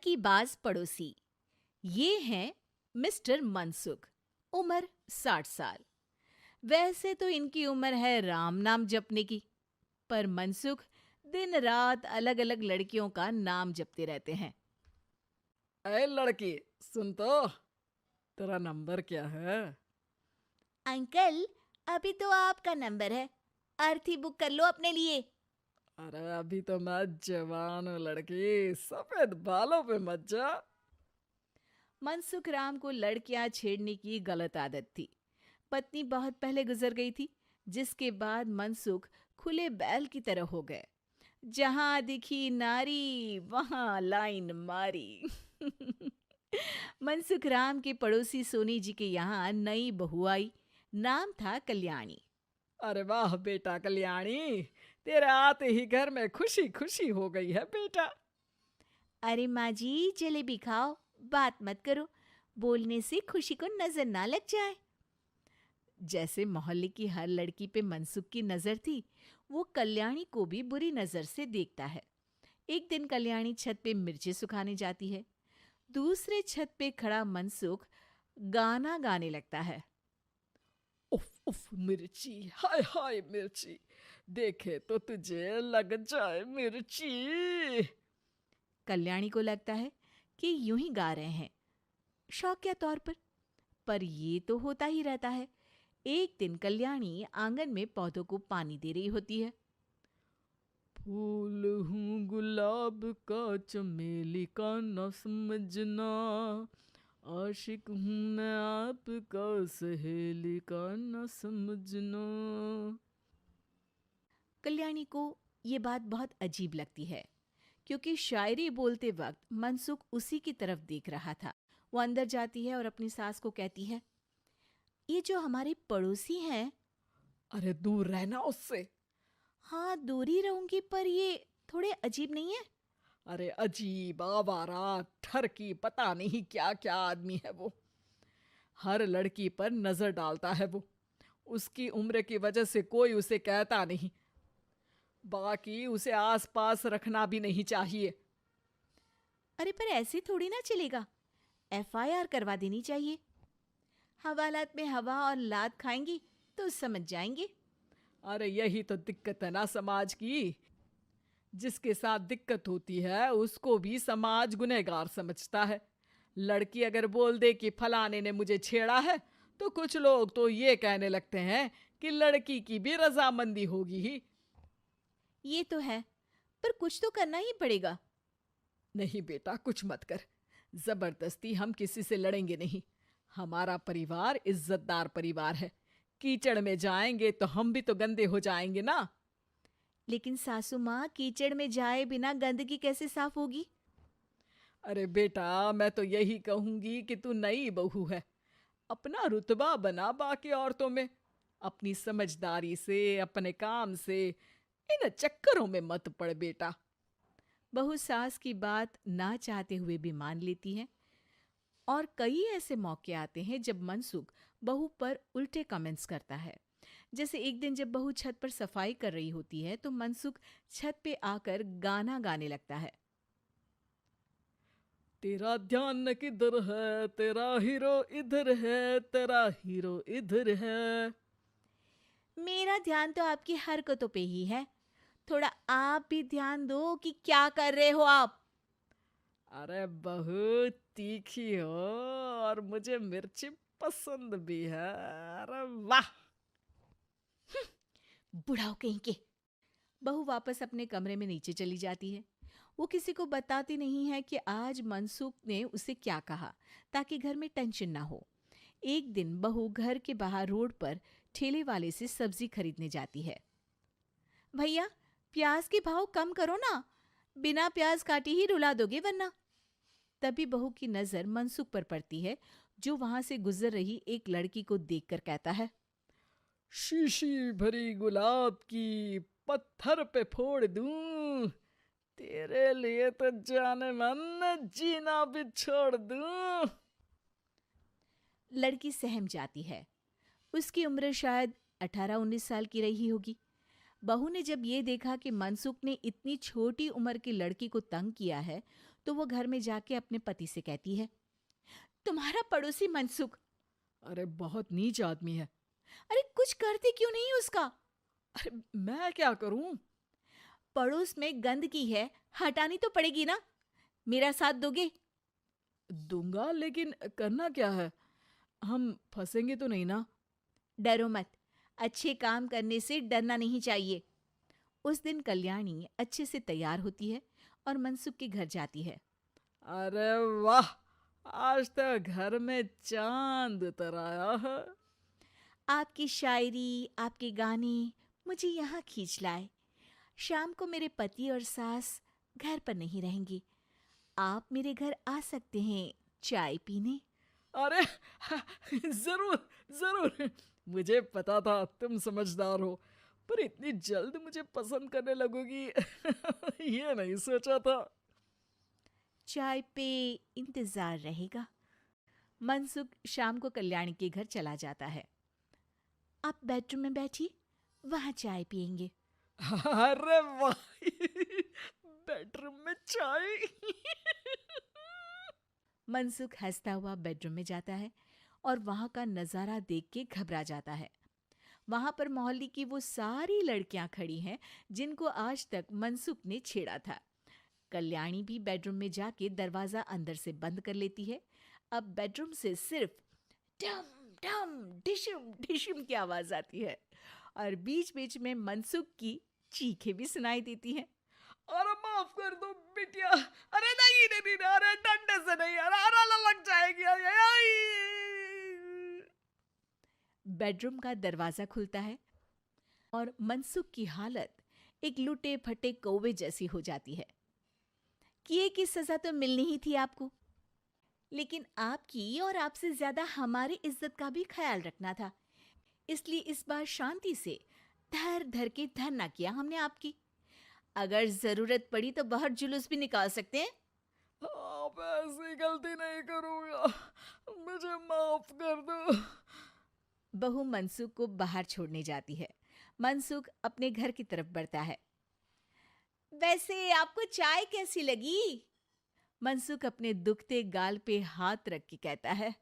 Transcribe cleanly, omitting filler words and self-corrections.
की बाज पड़ोसी। ये हैं मिस्टर मनसुख। उम्र 60 साल। वैसे तो इनकी उम्र है राम नाम जपने की, पर मनसुख दिन रात अलग अलग लड़कियों का नाम जपते रहते हैं। अरे लड़की, सुन तो, तेरा नंबर क्या है? अंकल, अभी तो आपका नंबर है। अर्थी बुक कर लो अपने लिए। अरे अभी तो मैं जवान हूँ लड़की, सफेद बालों पे मत जा। मनसुख राम को लड़कियां छेड़ने की गलत आदत थी। पत्नी बहुत पहले गुजर गई थी, जिसके बाद मनसुख खुले बैल की तरह हो गए। जहां दिखी नारी वहां लाइन मारी। मनसुख राम के पड़ोसी सोनी जी के यहाँ नई बहू आई। नाम था कल्याणी। अरे वाह बेटा कल्याणी, तेरे आते ही घर में खुशी खुशी हो गई है बेटा। अरे माँ जी, जलेबी खाओ, बात मत करो, बोलने से खुशी को नजर ना लग जाए। जैसे मोहल्ले की हर लड़की पे मनसुख की नजर थी, वो कल्याणी को भी बुरी नजर से देखता है। एक दिन कल्याणी छत पे मिर्ची सुखाने जाती है। दूसरे छत पे खड़ा मनसुख गाना गाने लगता है। उफ उफ मिर्ची, हाय हाय मिर्ची, देखे तो तुझे लग जाए मिर्ची। कल्याणी को लगता है कि यूं ही गा रहे हैं, शौकिया तौर पर ये तो होता ही रहता है। एक दिन कल्याणी आंगन में पौधों को पानी दे रही होती है। फूल हूँ गुलाब का, चमेली का न समझना, आशिक हूँ मैं आपका, सहेली का न समझना। कल्याणी को ये बात बहुत अजीब लगती है, क्योंकि शायरी बोलते वक्त मनसुख उसी की तरफ देख रहा था। वो अंदर जाती है और अपनी सास को कहती है, ये जो हमारे पड़ोसी हैं। अरे दूर रहना उससे। हाँ, दूरी रहूंगी, पर ये थोड़े अजीब नहीं है? अरे अजीब, आवारा, ठरकी, पता नहीं क्या क्या आदमी है वो। हर लड़की पर नजर डालता है वो। उसकी उम्र की वजह से कोई उसे कहता नहीं। बाकी उसे आस पास रखना भी नहीं चाहिए। अरे पर ऐसे थोड़ी ना चलेगा, एफआईआर करवा देनी चाहिए। हवालात में हवा और लात खाएंगी तो समझ जाएंगे। अरे यही तो दिक्कत है ना समाज की। जिसके साथ दिक्कत होती है उसको भी समाज गुनहगार समझता है। लड़की अगर बोल दे कि फलाने ने मुझे छेड़ा है, तो कुछ लोग तो ये कहने लगते हैं कि लड़की की भी रजामंदी होगी ही। ये तो है, पर कुछ तो करना ही पड़ेगा। नहीं बेटा, कुछ मत कर। जबरदस्ती हम किसी से लड़ेंगे नहीं। हमारा परिवार इज्जतदार परिवार है। कीचड़ में जाएंगे तो हम भी तो गंदे हो जाएंगे ना। लेकिन सासू माँ, कीचड़ में जाए बिना गंदगी कैसे साफ होगी? अरे बेटा, मैं तो यही कहूंगी कि तू नई बहू है। अपना रुतबा बना बाकी औरतों में। अपनी समझदारी से, अपने काम से इन चक्करों में मत पड़ बेटा। बहू सास की बात ना चाहते हुए भी मान लेती है। और कई ऐसे मौके आते हैं जब मनसुख बहू पर उल्टे कमेंट्स करता है। जैसे एक दिन जब बहू छत पर सफाई कर रही होती है तो मनसुख छत पे आकर गाना गाने लगता है। तेरा ध्यान किधर है, तेरा हीरो इधर है, तेरा हीरो इधर है। मेरा ध्यान तो आपकी हरकतों पे ही है। थोड़ा आप भी ध्यान दो कि क्या कर रहे हो आप। अरे बहुत तीखी हो, और मुझे मिर्ची पसंद भी है। अरे वाह। बुढ़ाओ कहीं के। बहू वापस अपने कमरे में नीचे चली जाती है। वो किसी को बताती नहीं है कि आज मनसुख ने उसे क्या कहा, ताकि घर में टेंशन ना हो। एक दिन बहू घर के बाहर रोड पर ठेले वाले से सब्जी खरीदने जाती है। भैया, प्याज के भाव कम करो ना, बिना प्याज काटे ही रुला दोगे वरना। तभी बहू की नजर मनसुख पर पड़ती है, जो वहां से गुजर रही एक लड़की को देखकर कहता है, शीशी भरी गुलाब की, पत्थर पे फोड़ दूं। तेरे लिए तो जाने मन जीना भी छोड़ दूं। लड़की सहम जाती है। उसकी उम्र शायद 18-19 साल की रही होगी। बहू ने जब ये देखा कि मनसुख ने इतनी छोटी उम्र की लड़की को तंग किया है, तो वो घर में जाके अपने पति से कहती है, तुम्हारा पड़ोसी मनसुख, अरे बहुत नीच आदमी है। अरे कुछ करते क्यों नहीं उसका? अरे मैं क्या करूं? पड़ोस में गंदगी है, हटानी तो पड़ेगी ना। मेरा साथ दोगे? दूंगा, लेकिन करना क्या है? हम फंसेंगे तो नहीं ना? डरो मत, अच्छे काम करने से डरना नहीं चाहिए। उस दिन कल्याणी अच्छे से तैयार होती है और मनसुख के घर जाती है। अरे वाह, आज तो घर में चांद उतर आया है। आपकी शायरी, आपके गाने मुझे यहाँ खींच लाए। शाम को मेरे पति और सास घर पर नहीं रहेंगे। आप मेरे घर आ सकते हैं चाय पीने। अरे जरूर जरूर, मुझे पता था तुम समझदार हो, पर इतनी जल्द मुझे पसंद करने लगोगी ये नहीं सोचा था। चाय पे इंतजार रहेगा। मनसुख शाम को कल्याणी के घर चला जाता है। आप बेडरूम में बैठिए, वहां चाय पियेंगे। अरे वाह बेडरूम में चाय मनसुख हंसता हुआ बेडरूम में जाता है और वहां का नजारा देख के घबरा जाता है। वहां पर मोहल्ले की वो सारी लड़कियां खड़ी हैं जिनको आज तक मनसुख ने छेड़ा था। कल्याणी भी बेडरूम में जाके दरवाजा अंदर से बंद कर लेती है। अब बेडरूम से सिर्फ डम डम डिशुम डिशुम की आवाज आती है और बीच बीच में मनसुख की चीखें भी सुनाई देती हैं। अरे माफ कर दो बिटिया, अरे नहीं नहीं नहीं, अरे डंडे से नहीं, अरे अरे लग जाएगी, अरे आई। बेडरूम का दरवाजा खुलता है और मनसुख की हालत एक लुटे फटे कौवे जैसी हो जाती है। किए की सजा तो मिलनी ही थी आपको, लेकिन आपकी और आपसे ज्यादा हमारी इज्जत का भी ख्याल रखना था। इसलिए इस बार शांति से धर धर के धरना किया हमने आपकी। अगर जरूरत पड़ी तो बाहर जुलूस भी निकाल सकते हैं। आप ऐसी गलती नहीं करूंगा, मुझे माफ कर दो। बहू मनसुख को बाहर छोड़ने जाती है। मनसुख अपने घर की तरफ बढ़ता है। वैसे आपको चाय कैसी लगी? मनसुख अपने दुखते गाल पे हाथ रख के कहता है।